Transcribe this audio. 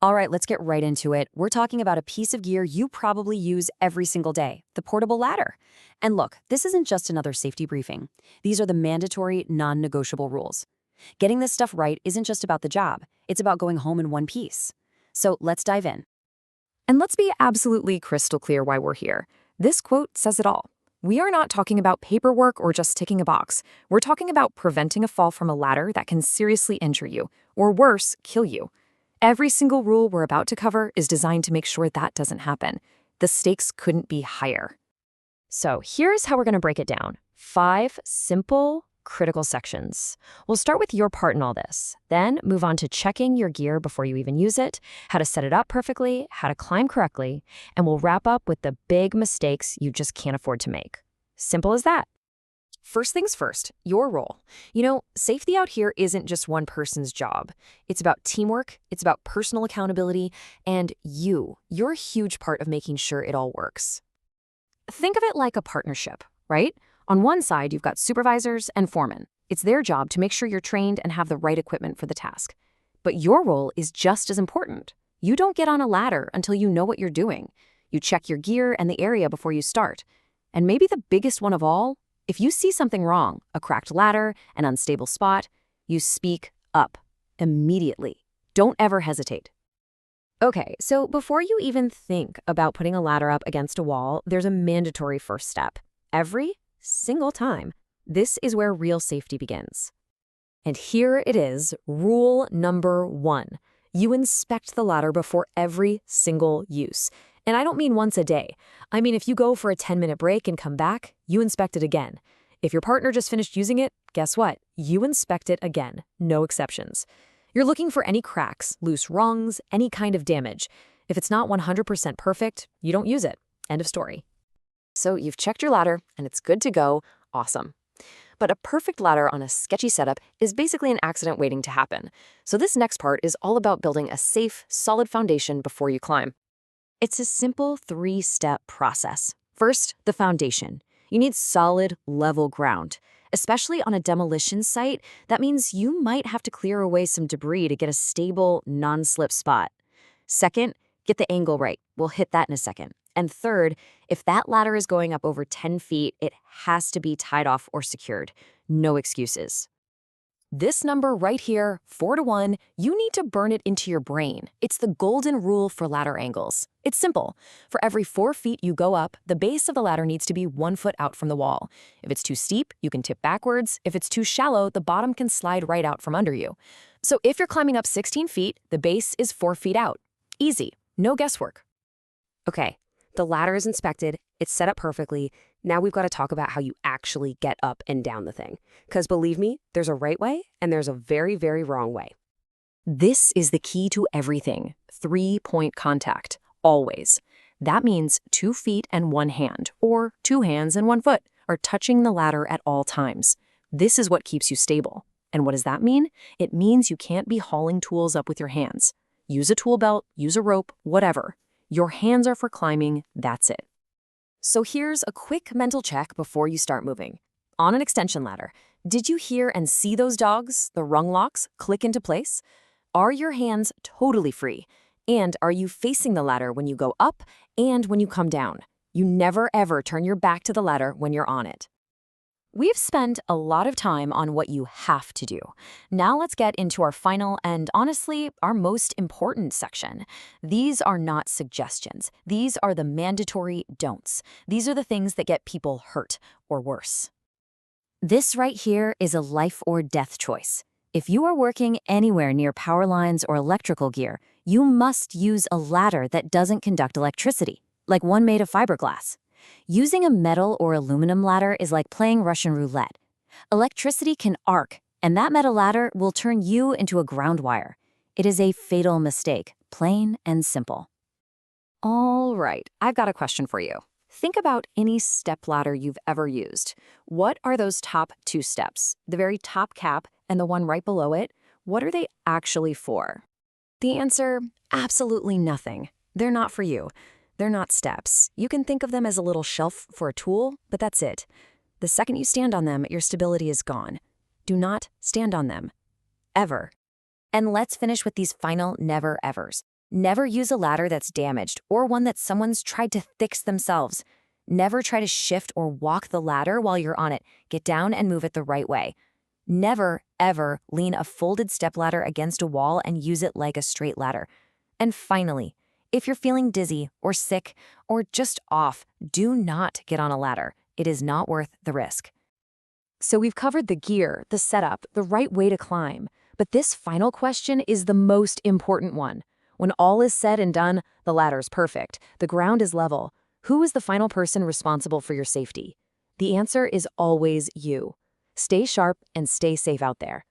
All right, let's get right into it. We're talking about a piece of gear you probably use every single day, the portable ladder. And look, this isn't just another safety briefing. These are the mandatory, non-negotiable rules. Getting this stuff right isn't just about the job. It's about going home in one piece. So let's dive in. And let's be absolutely crystal clear why we're here. This quote says it all. We are not talking about paperwork or just ticking a box. We're talking about preventing a fall from a ladder that can seriously injure you, or worse, kill you. Every single rule we're about to cover is designed to make sure that doesn't happen. The stakes couldn't be higher. So here's how we're going to break it down. 5 simple, critical sections. We'll start with your part in all this, then move on to checking your gear before you even use it, how to set it up perfectly, how to climb correctly, and we'll wrap up with the big mistakes you just can't afford to make. Simple as that. First things first, your role. Safety out here isn't just one person's job. It's about teamwork, it's about personal accountability, and you're a huge part of making sure it all works. Think of it like a partnership, right? On one side, you've got supervisors and foremen. It's their job to make sure you're trained and have the right equipment for the task. But your role is just as important. You don't get on a ladder until you know what you're doing. You check your gear and the area before you start. And maybe the biggest one of all, if you see something wrong, a cracked ladder, an unstable spot, you speak up immediately. Don't ever hesitate. Okay, so before you even think about putting a ladder up against a wall, there's a mandatory first step. Every single time. This is where real safety begins. And here it is, rule number 1. You inspect the ladder before every single use. And I don't mean once a day. I mean, if you go for a 10-minute break and come back, you inspect it again. If your partner just finished using it, guess what? You inspect it again. No exceptions. You're looking for any cracks, loose rungs, any kind of damage. If it's not 100% perfect, you don't use it. End of story. So you've checked your ladder and it's good to go. Awesome. But a perfect ladder on a sketchy setup is basically an accident waiting to happen. So this next part is all about building a safe, solid foundation before you climb. It's a simple 3-step process. First, the foundation. You need solid, level ground. Especially on a demolition site, that means you might have to clear away some debris to get a stable, non-slip spot. Second, get the angle right. We'll hit that in a second. And third, if that ladder is going up over 10 feet, it has to be tied off or secured. No excuses. This number right here, 4-to-1, you need to burn it into your brain. It's the golden rule for ladder angles. It's simple. For every 4 feet you go up, the base of the ladder needs to be 1 foot out from the wall. If it's too steep, you can tip backwards. If it's too shallow, the bottom can slide right out from under you. So if you're climbing up 16 feet, the base is 4 feet out. Easy. No guesswork. Okay, the ladder is inspected. It's set up perfectly. Now we've got to talk about how you actually get up and down the thing. Because believe me, there's a right way and there's a very, very wrong way. This is the key to everything. 3-point contact. Always. That means 2 feet and 1 hand, or 2 hands and 1 foot, are touching the ladder at all times. This is what keeps you stable. And what does that mean? It means you can't be hauling tools up with your hands. Use a tool belt, use a rope, whatever. Your hands are for climbing, that's it. So here's a quick mental check before you start moving. On an extension ladder, did you hear and see those dogs, the rung locks, click into place? Are your hands totally free? And are you facing the ladder when you go up and when you come down? You never ever turn your back to the ladder when you're on it. We've spent a lot of time on what you have to do. Now let's get into our final and, honestly, our most important section. These are not suggestions. These are the mandatory don'ts. These are the things that get people hurt or worse. This right here is a life or death choice. If you are working anywhere near power lines or electrical gear, you must use a ladder that doesn't conduct electricity, like one made of fiberglass. Using a metal or aluminum ladder is like playing Russian roulette. Electricity can arc, and that metal ladder will turn you into a ground wire. It is a fatal mistake, plain and simple. All right, I've got a question for you. Think about any step ladder you've ever used. What are those top 2 steps? The very top cap and the one right below it? What are they actually for? The answer, absolutely nothing. They're not for you. They're not steps. You can think of them as a little shelf for a tool, but that's it. The second you stand on them, your stability is gone. Do not stand on them. Ever. And let's finish with these final never-evers. Never use a ladder that's damaged or one that someone's tried to fix themselves. Never try to shift or walk the ladder while you're on it. Get down and move it the right way. Never, ever lean a folded stepladder against a wall and use it like a straight ladder. And finally, if you're feeling dizzy or sick or just off, do not get on a ladder. It is not worth the risk. So we've covered the gear, the setup, the right way to climb. But this final question is the most important one. When all is said and done, the ladder's perfect, the ground is level. Who is the final person responsible for your safety? The answer is always you. Stay sharp and stay safe out there.